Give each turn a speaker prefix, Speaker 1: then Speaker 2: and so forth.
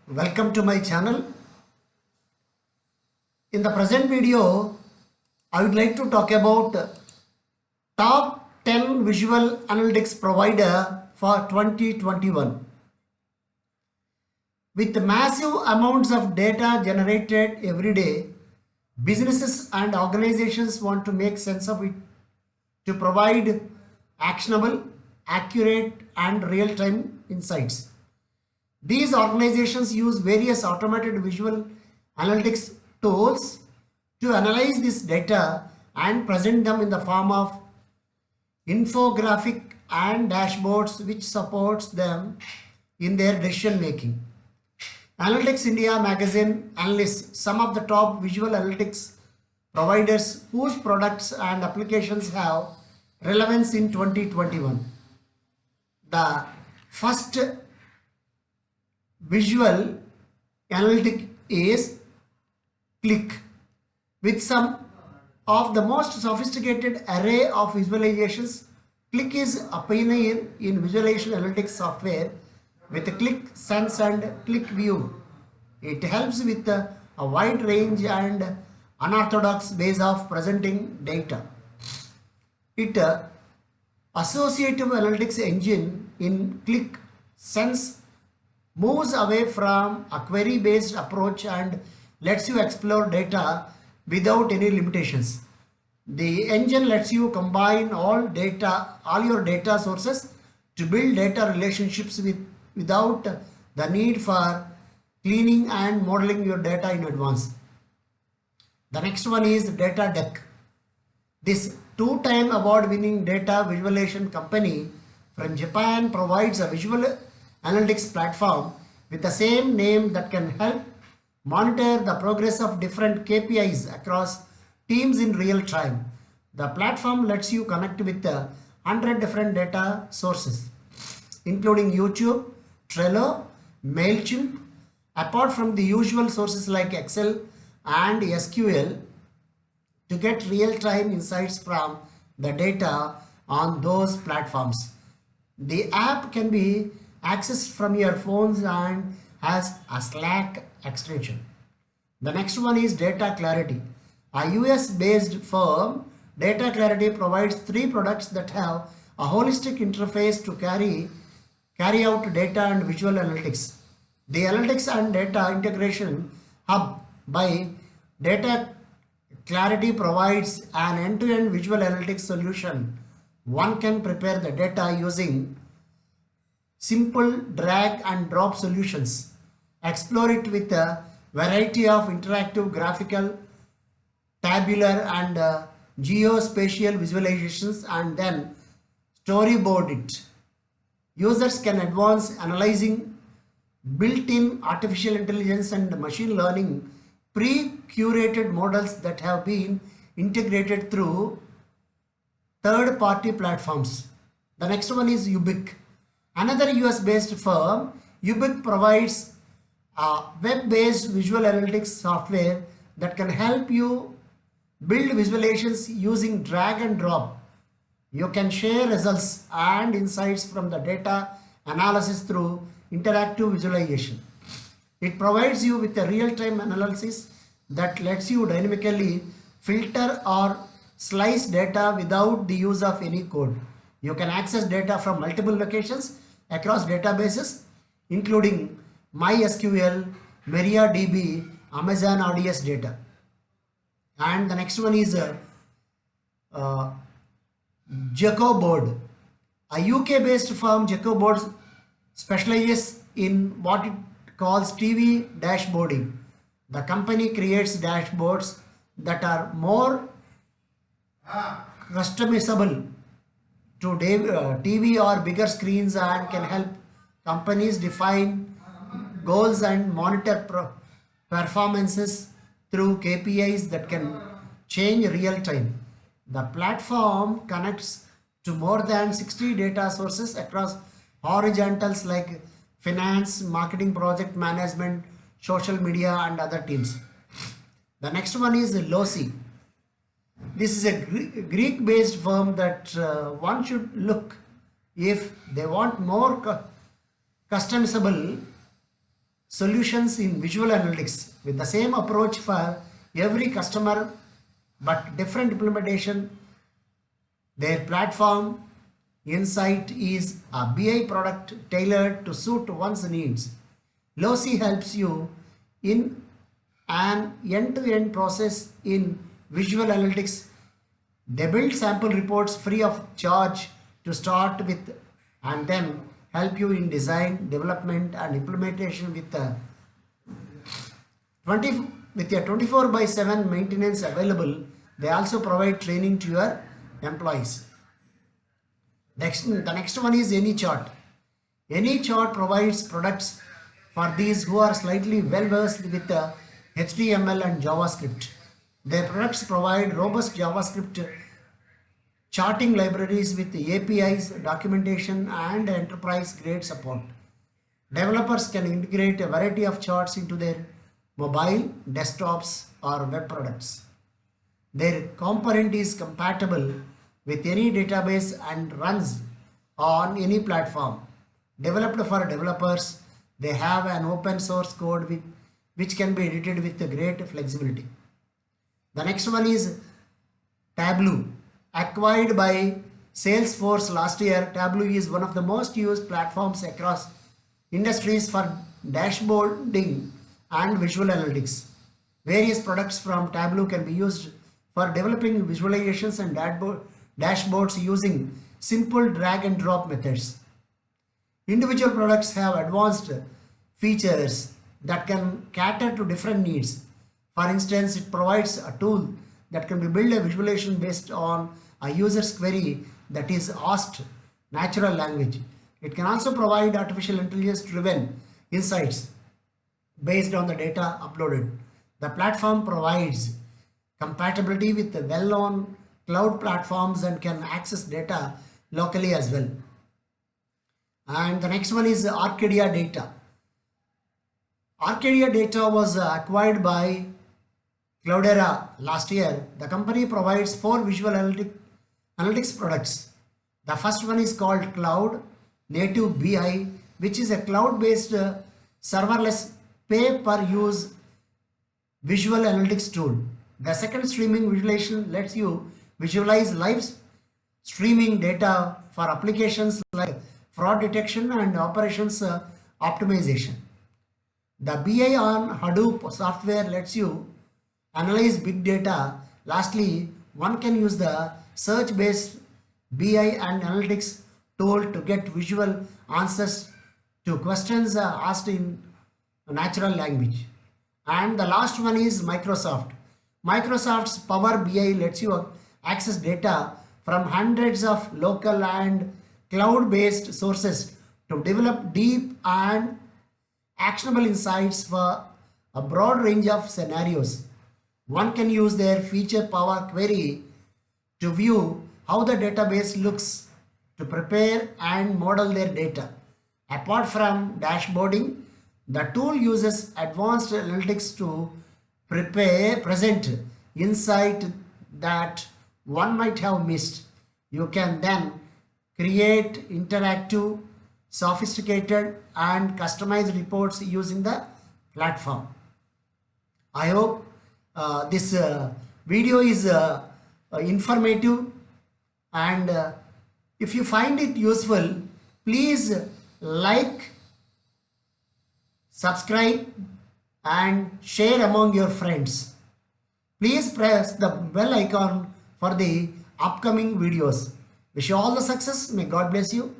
Speaker 1: Welcome to my channel. In the present video, I would like to talk about top 10 visual analytics provider for 2021. With massive amounts of data generated every day, businesses and organizations want to make sense of it to provide actionable, accurate, and real-time insights. These organizations use various automated visual analytics tools to analyze this data and present them in the form of infographic and dashboards which supports them in their decision making. Analytics India magazine analysts some of the top visual analytics providers whose products and applications have relevance in 2021. The first visual analytic is Qlik. With some of the most sophisticated array of visualizations, Qlik is a pioneer in visualization analytics software with Qlik Sense and Qlik View. It helps with a wide range and unorthodox ways of presenting data. It associative analytics engine in Qlik Sense moves away from a query-based approach and lets you explore data without any limitations. The engine lets you combine all your data sources to build data relationships without the need for cleaning and modeling your data in advance. The next one is DataDeck. This two-time award-winning data visualization company from Japan provides a visual analytics platform with the same name that can help monitor the progress of different KPIs across teams in real time. The platform lets you connect with 100 different data sources, including YouTube, Trello, MailChimp, apart from the usual sources like Excel and SQL, to get real-time insights from the data on those platforms. The app can be accessed from your phones and has a Slack extension. The next one is Data Clarity. A US-based firm, Data Clarity provides 3 products that have a holistic interface to carry out data and visual analytics. The Analytics and Data Integration Hub by Data Clarity provides an end-to-end visual analytics solution. One can prepare the data using simple drag and drop solutions. Explore it with a variety of interactive graphical, tabular and geospatial visualizations and then storyboard it. Users can advance analyzing built-in artificial intelligence and machine learning pre-curated models that have been integrated through third-party platforms. The next one is Ubiq. Another US-based firm, Ubiq provides a web-based visual analytics software that can help you build visualizations using drag and drop. You can share results and insights from the data analysis through interactive visualization. It provides you with a real-time analysis that lets you dynamically filter or slice data without the use of any code. You can access data from multiple locations across databases, including MySQL, MariaDB, Amazon RDS data. And the next one is Jacoboard. A UK-based firm, Jacoboard, specializes in what it calls TV dashboarding. The company creates dashboards that are more customizable to TV or bigger screens and can help companies define goals and monitor performances through KPIs that can change real time. The platform connects to more than 60 data sources across horizontals like finance, marketing, project management, social media and other teams. The next one is Loci. This is a Greek-based firm that one should look if they want more customizable solutions in visual analytics with the same approach for every customer but different implementation. Their platform Insight is a BI product tailored to suit one's needs. Loci helps you in an end-to-end process in visual analytics. They build sample reports free of charge to start with and then help you in design, development and implementation with a 24/7 maintenance available. They also provide training to your employees. The next one is AnyChart. AnyChart provides products for these who are slightly well versed with HTML and JavaScript. Their products provide robust JavaScript charting libraries with APIs, documentation and enterprise grade support. Developers can integrate a variety of charts into their mobile, desktops or web products. Their component is compatible with any database and runs on any platform. Developed for developers, they have an open source code which can be edited with great flexibility. The next one is Tableau. Acquired by Salesforce last year, Tableau is one of the most used platforms across industries for dashboarding and visual analytics. Various products from Tableau can be used for developing visualizations and dashboards using simple drag and drop methods. Individual products have advanced features that can cater to different needs. For instance, it provides a tool that can be build a visualization based on a user's query that is asked natural language. It can also provide artificial intelligence driven insights based on the data uploaded. The platform provides compatibility with the well-known cloud platforms and can access data locally as well. And the next one is Arcadia Data. Arcadia Data was acquired by Cloudera last year. The company provides 4 visual analytics products. The first one is called Cloud Native BI, which is a cloud-based serverless pay-per-use visual analytics tool. The second, streaming visualization, lets you visualize live streaming data for applications like fraud detection and operations optimization. The BI on Hadoop software lets you analyze big data. Lastly, one can use the search-based BI and analytics tool to get visual answers to questions asked in natural language. And the last one is Microsoft. Microsoft's Power BI lets you access data from hundreds of local and cloud-based sources to develop deep and actionable insights for a broad range of scenarios. One can use their feature Power Query to view how the database looks, to prepare and model their data. Apart from dashboarding, the tool uses advanced analytics to present insight that one might have missed. You can then create interactive, sophisticated and customized reports using the platform. I hope this video is informative, and if you find it useful, please like, subscribe and share among your friends. Please press the bell icon for the upcoming videos. Wish you all the success. May God bless you.